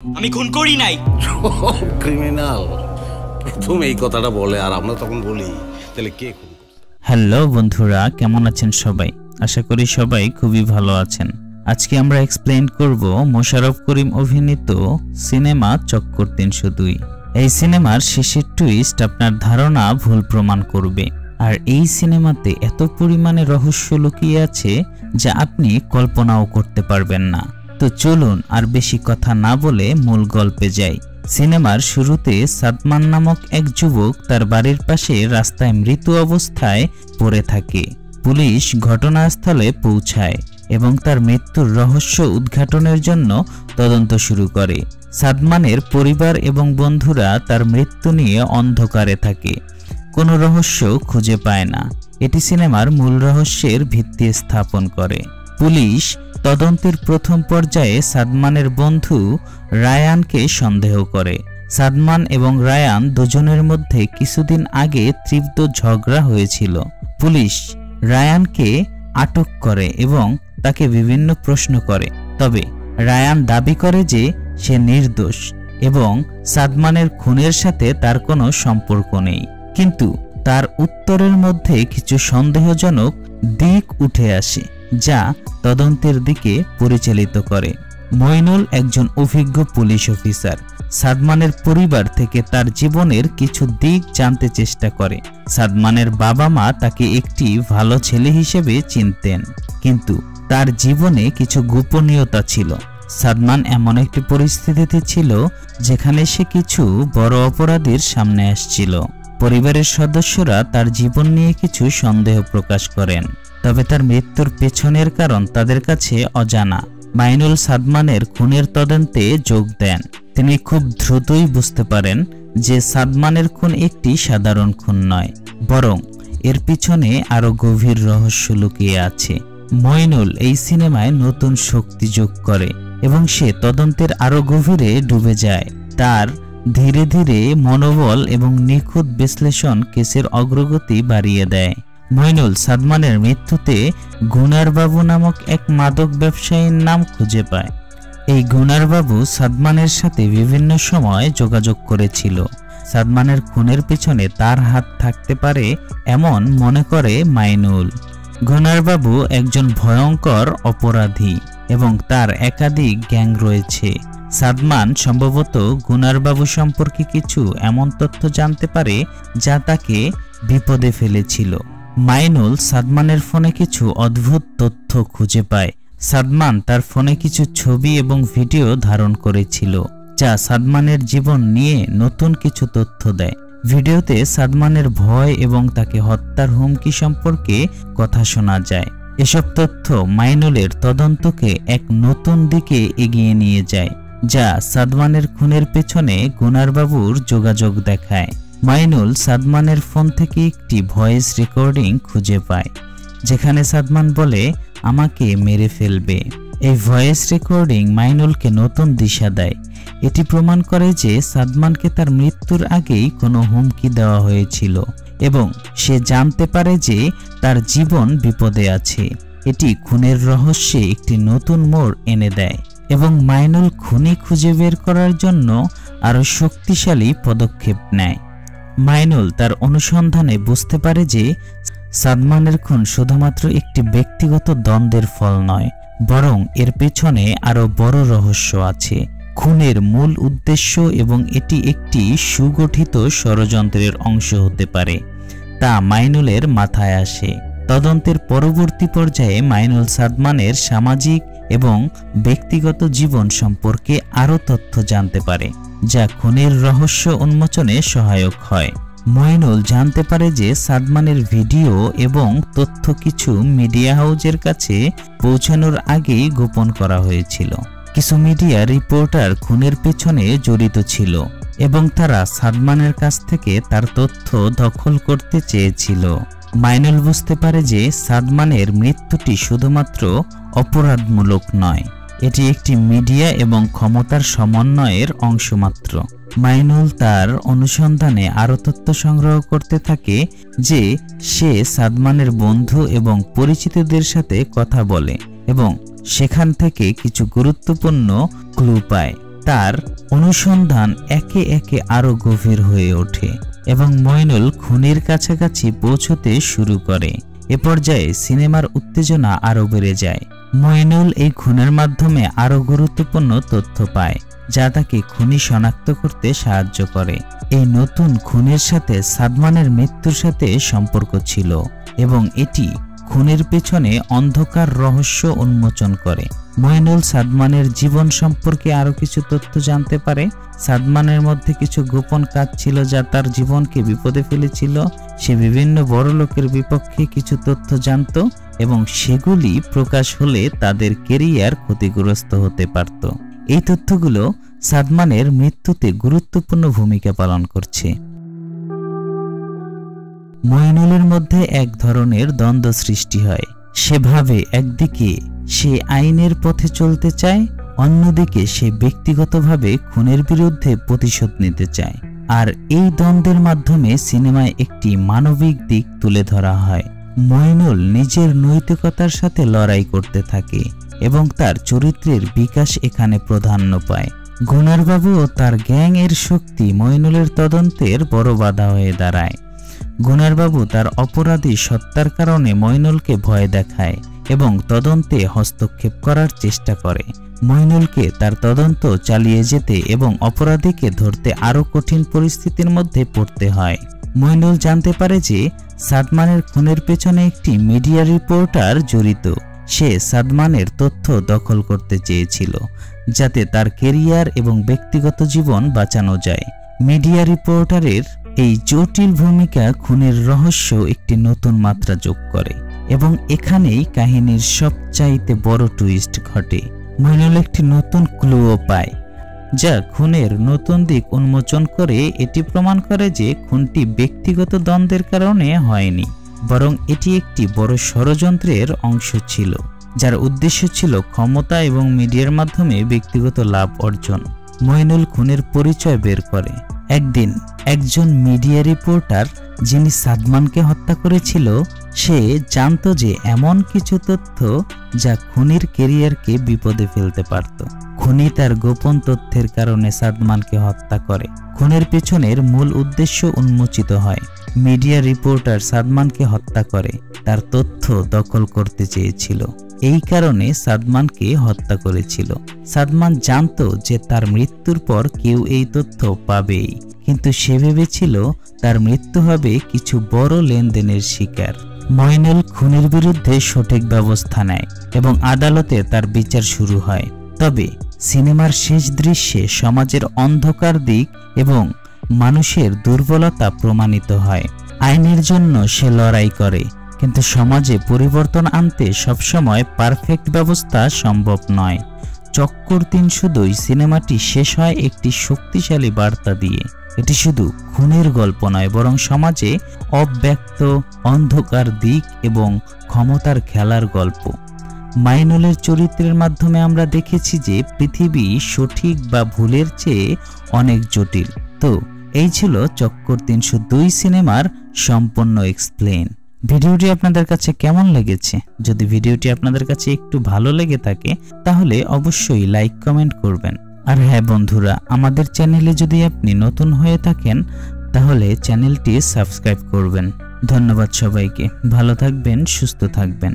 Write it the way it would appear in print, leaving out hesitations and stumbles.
আমি খুন করি নাই। ক্রিমিনাল প্রথম এই কথাটা বলে আর আমরা তখন বলি তাহলে কে খুন করছে। হ্যালো বন্ধুরা, কেমন আছেন সবাই? আশা করি সবাই খুবই ভালো আছেন। আজকে আমরা এক্সপ্লেইন করব মোশাররফ করিম অভিনীত সিনেমা চক্কর ৩০২। এই সিনেমার শেষের টুইস্ট আপনার ধারণা ভুল প্রমাণ করবে। আর এই সিনেমাতে এত পরিমাণে রহস্য লুকিয়ে আছে যা আপনি কল্পনাও করতে পারবেন না। তো চলুন আর বেশি কথা না বলে মূল গল্পে যাই। সিনেমার শুরুতে সাদমান নামক এক যুবক তার বাড়ির পাশে রাস্তায় মৃত অবস্থায় পড়ে থাকে। পুলিশ ঘটনাস্থলে পৌঁছায় এবং তার মৃত্যুর রহস্য উদ্ঘাটনের জন্য তদন্ত শুরু করে। সাদমানের পরিবার এবং বন্ধুরা তার মৃত্যু নিয়ে অন্ধকারে থাকে, কোনো রহস্য খুঁজে পায় না। এটি সিনেমার মূল রহস্যের ভিত্তি স্থাপন করে। পুলিশ তদন্তের প্রথম পর্যায়ে সাদমানের বন্ধু রায়ানকে সন্দেহ করে। সাদমান এবং রায়ান দুজনের মধ্যে কিছুদিন আগে তীব্র ঝগড়া হয়েছিল। পুলিশ রায়ানকে আটক করে এবং তাকে বিভিন্ন প্রশ্ন করে, তবে রায়ান দাবি করে যে সে নির্দোষ এবং সাদমানের খুনের সাথে তার কোনো সম্পর্ক নেই। কিন্তু তার উত্তরের মধ্যে কিছু সন্দেহজনক দিক উঠে আসে যা তদন্তের দিকে পরিচালিত করে। মইনুল একজন অভিজ্ঞ পুলিশ অফিসার সাদমানের পরিবার থেকে তার জীবনের কিছু দিক জানতে চেষ্টা করে। সাদমানের বাবা মা তাকে একটি ভালো ছেলে হিসেবে চিনতেন, কিন্তু তার জীবনে কিছু গোপনীয়তা ছিল। সাদমান এমন একটি পরিস্থিতিতে ছিল যেখানে সে কিছু বড় অপরাধীর সামনে আসছিল। পরিবারের সদস্যরা তার জীবন নিয়ে কিছু সন্দেহ প্রকাশ করেন, তবে তার মৃত্যুর পেছনের কারণ তাদের কাছে অজানা। মাইনুল সাদমানের খুনের তদন্তে যোগ দেন। তিনি খুব দ্রুতই বুঝতে পারেন যে সাদমানের খুন একটি সাধারণ খুন নয়, বরং এর পিছনে আরো গভীর রহস্য লুকিয়ে আছে। মইনুল এই সিনেমায় নতুন শক্তি যোগ করে এবং সে তদন্তের আরো গভীরে ডুবে যায়। তার ধীরে ধীরে মনোবল এবং নিখুঁত বিশ্লেষণ কেসের অগ্রগতি বাড়িয়ে দেয়। মইনুল সাদমানের মৃত্যুতে গুনার বাবু নামক এক মাদক ব্যবসায়ীর নাম খুঁজে পায়। এই গুনার বাবু সাদমানের সাথে বিভিন্ন সময় যোগাযোগ করেছিল। সাদমানের খুনের পিছনে তার হাত থাকতে পারে এমন মনে করে মাইনুল। গুনার বাবু একজন ভয়ঙ্কর অপরাধী এবং তার একাধিক গ্যাং রয়েছে। সাদমান সম্ভবত গুনার বাবু সম্পর্কে কিছু এমন তথ্য জানতে পারে যা তাকে বিপদে ফেলেছিল। মাইনুল সাদমানের ফোনে কিছু অদ্ভুত তথ্য খুঁজে পায়। সাদমান তার ফোনে কিছু ছবি এবং ভিডিও ধারণ করেছিল যা সাদমানের জীবন নিয়ে নতুন কিছু তথ্য দেয়। ভিডিওতে সাদমানের ভয় এবং তাকে হত্যার হুমকি সম্পর্কে কথা শোনা যায়। এসব তথ্য মাইনুলের তদন্তকে এক নতুন দিকে এগিয়ে নিয়ে যায়, যা সাদমানের খুনের পেছনে গুনার বাবুর যোগাযোগ দেখায়। মাইনুল সাদমানের ফোন থেকে একটি ভয়েস রেকর্ডিং খুঁজে পায় যেখানে সাদমান বলে, আমাকে মেরে ফেলবে। এই ভয়েস রেকর্ডিং মাইনুলকে নতুন দিশা দেয়। এটি প্রমাণ করে যে সাদমানকে তার মৃত্যুর আগেই কোনো হুমকি দেওয়া হয়েছিল এবং সে জানতে পারে যে তার জীবন বিপদে আছে। এটি খুনের রহস্যে একটি নতুন মোড় এনে দেয় এবং মাইনুল খুনি খুঁজে বের করার জন্য আরো শক্তিশালী পদক্ষেপ নেয়। মাইনুল তার অনুসন্ধানে বুঝতে পারে যে সাদমানের খুন শুধুমাত্র একটি ব্যক্তিগত দ্বন্দ্বের ফল নয়, বরং এর পেছনে আরো বড় রহস্য আছে। খুনের মূল উদ্দেশ্য এবং এটি একটি সুগঠিত ষড়যন্ত্রের অংশ হতে পারে তা মাইনুলের মাথায় আসে। তদন্তের পরবর্তী পর্যায়ে মাইনুল সাদমানের সামাজিক এবং ব্যক্তিগত জীবন সম্পর্কে আরও তথ্য জানতে পারে যা খুনের রহস্য উন্মোচনে সহায়ক হয়। মইনুল জানতে পারে যে সাদমানের ভিডিও এবং তথ্য কিছু মিডিয়া হাউজের কাছে পৌঁছানোর আগেই গোপন করা হয়েছিল। কিছু মিডিয়া রিপোর্টার খুনের পেছনে জড়িত ছিল এবং তারা সাদমানের কাছ থেকে তার তথ্য দখল করতে চেয়েছিল। মাইনুল বুঝতে পারে যে সাদমানের মৃত্যুটি শুধুমাত্র অপরাধমূলক নয়, এটি একটি মিডিয়া এবং ক্ষমতার সমন্বয়ের অংশ মাত্র। মাইনুল তার অনুসন্ধানে আরো তথ্য সংগ্রহ করতে থাকে যে সে সাদমানের বন্ধু এবং পরিচিতদের সাথে কথা বলে এবং সেখান থেকে কিছু গুরুত্বপূর্ণ ক্লু পায়। তার অনুসন্ধান একে একে আরো গভীর হয়ে ওঠে এবং মইনুল খুনির কাছাকাছি পৌঁছতে শুরু করে। এ পর্যায়ে সিনেমার উত্তেজনা আরো বেড়ে যায়। মইনুল এই খুনের মাধ্যমে আরো গুরুত্বপূর্ণ তথ্য পায়, যা তাকে খুনি শনাক্ত করতে সাহায্য করে। এই নতুন খুনের সাথে সাদমানের মৃত্যুর সাথে সম্পর্ক ছিল এবং এটি খুনের পেছনে অন্ধকার রহস্য উন্মোচন করে। মইনুল সাদমানের জীবন সম্পর্কে আরো কিছু তথ্য জানতে পারে। সাদমানের মধ্যে কিছু গোপন কাজ ছিল যা তার জীবনকে বিপদে ফেলেছিল। সে বিভিন্ন বড় লোকের বিপক্ষে কিছু তথ্য জানত এবং সেগুলি প্রকাশ হলে তাদের কেরিয়ার ক্ষতিগ্রস্ত হতে পারত। এই তথ্যগুলো সাদমানের মৃত্যুতে গুরুত্বপূর্ণ ভূমিকা পালন করছে। মইনুলের মধ্যে এক ধরনের দ্বন্দ্ব সৃষ্টি হয়। সে ভাবে একদিকে সে আইনের পথে চলতে চায়, অন্যদিকে সে ব্যক্তিগতভাবে খুনের বিরুদ্ধে প্রতিশোধ নিতে চায়। আর এই দ্বন্দ্বের মাধ্যমে সিনেমায় একটি মানবিক দিক তুলে ধরা হয়। মইনুল নিজের নৈতিকতার সাথে লড়াই করতে থাকে এবং তার চরিত্রের বিকাশ এখানে প্রাধান্য পায়। গুনারবাবু ও তার গ্যাং এর শক্তি মইনুলের তদন্তের বড় বাধা হয়ে দাঁড়ায়। গুনারবাবু তার অপরাধী সত্তার কারণে মইনুলকে ভয় দেখায় এবং তদন্তে হস্তক্ষেপ করার চেষ্টা করে। মইনুলকে তার তদন্ত চালিয়ে যেতে এবং অপরাধীকে ধরতে আরো কঠিন পরিস্থিতির মধ্যে পড়তে হয়। মইনুল জানতে পারে যে সাদমানের খুনের পেছনে একটি মিডিয়া রিপোর্টার জড়িত। সে সাদমানের তথ্য দখল করতে চেয়েছিল যাতে তার কেরিয়ার এবং ব্যক্তিগত জীবন বাঁচানো যায়। মিডিয়া রিপোর্টারের এই জটিল ভূমিকা খুনের রহস্য একটি নতুন মাত্রা যোগ করে এবং এখানেই কাহিনীর সবচাইতে বড় টুইস্ট ঘটে। মইনুল একটি নতুন ক্লুও পায় যা খুনের নতুন দিক উন্মোচন করে। এটি প্রমাণ করে যে খুনটি ব্যক্তিগত দ্বন্দ্বের কারণে হয়নি, বরং এটি একটি বড় ষড়যন্ত্রের অংশ ছিল, যার উদ্দেশ্য ছিল ক্ষমতা এবং মিডিয়ার মাধ্যমে ব্যক্তিগত লাভ অর্জন। মইনুল খুনের পরিচয় বের করে। একদিন একজন মিডিয়া রিপোর্টার যিনি সাদমানকে হত্যা করেছিল, সে জানত যে এমন কিছু তথ্য যা খুনির কেরিয়ারকে বিপদে ফেলতে পারত। খুনি তার গোপন তথ্যের কারণে সাদমানকে হত্যা করে। খুনের পেছনের মূল উদ্দেশ্য উন্মোচিত হয়। মিডিয়া রিপোর্টার সাদমানকে হত্যা করে, তার তথ্য দখল করতে চেয়েছিল। এই কারণে সাদমানকে হত্যা করেছিল। সাদমান জানত যে তার মৃত্যুর পর কেউ এই তথ্য পাবেই, কিন্তু সে ভেবেছিল তার মৃত্যু হবে কিছু বড় লেনদেনের শিকার। মইনুল খুনের বিরুদ্ধে সঠিক ব্যবস্থা নেয় এবং আদালতে তার বিচার শুরু হয়। তবে সিনেমার শেষ দৃশ্যে সমাজের অন্ধকার দিক এবং মানুষের দুর্বলতা প্রমাণিত হয়। আইনের জন্য সে লড়াই করে, কিন্তু সমাজে পরিবর্তন আনতে সবসময় পারফেক্ট ব্যবস্থা সম্ভব নয়। চক্কর ৩০২ সিনেমাটি শেষ হয় একটি শক্তিশালী বার্তা দিয়ে। এটি শুধু খুনের গল্প নয়, বরং সমাজে অব্যক্ত অন্ধকার দিক এবং ক্ষমতার খেলার গল্প। মাইনুলের চরিত্রের মাধ্যমে আমরা দেখেছি যে পৃথিবী সঠিক বা ভুলের চেয়ে অনেক জটিল। তো এই ছিল চক্কর ৩০২ সিনেমার সম্পূর্ণ এক্সপ্লেন। ভিডিওটি আপনাদের কাছে কেমন লেগেছে? যদি ভিডিওটি আপনাদের কাছে একটু ভালো লেগে থাকে তাহলে অবশ্যই লাইক কমেন্ট করবেন। আর হ্যাঁ বন্ধুরা, আমাদের চ্যানেলে যদি আপনি নতুন হয়ে থাকেন তাহলে চ্যানেলটি সাবস্ক্রাইব করবেন। ধন্যবাদ সবাইকে। ভালো থাকবেন, সুস্থ থাকবেন।